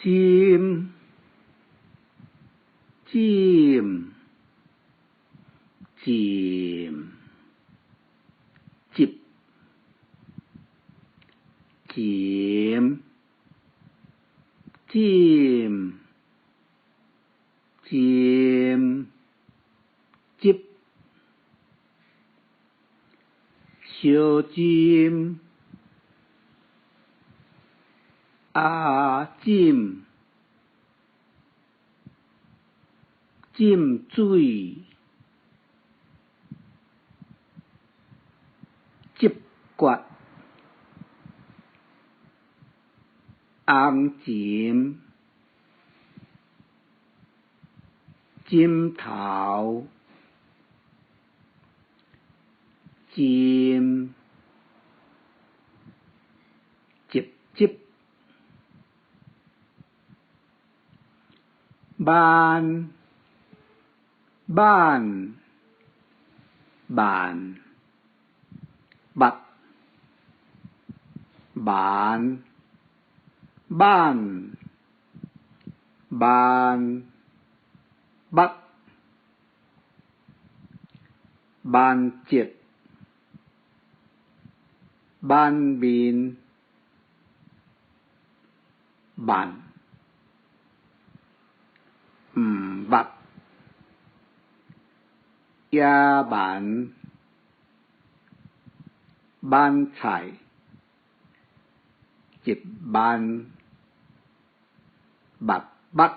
尖尖尖接尖尖尖接小尖尖浸水接决红尖尖头尖接接慢慢慢捌慢慢慢捌慢节慢面慢捌野蛮慢菜一慢捌捌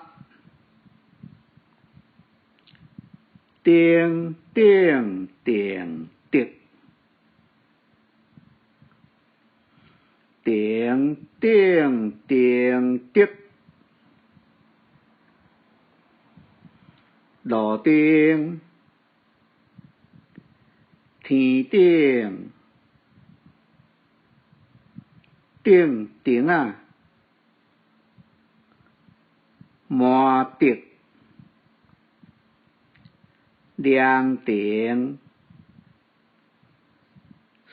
叮叮叮叮叮叮叮叮路顶天顶顶顶啊满竹凉亭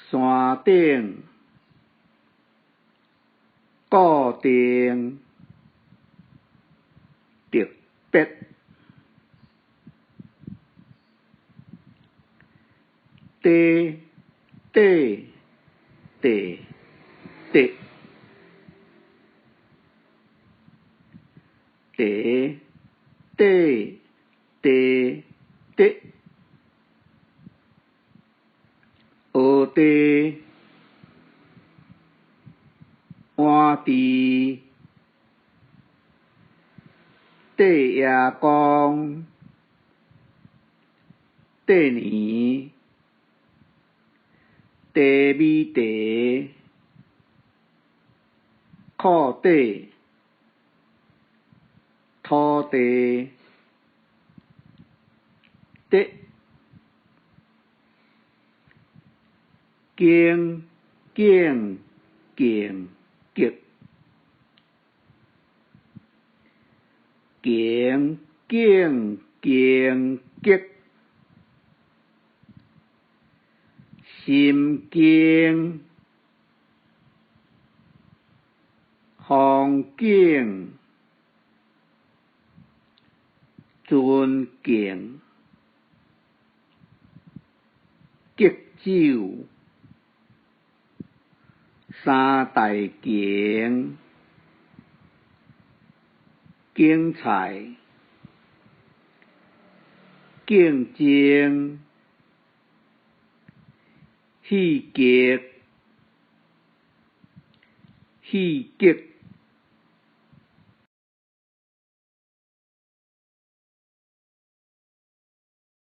山顶固定特别地地地地地地地地学地换地地夜光地年地米地土地土地地经经经激经经经激心经风景尊敬激酒三大经精彩竞争戏剧戏剧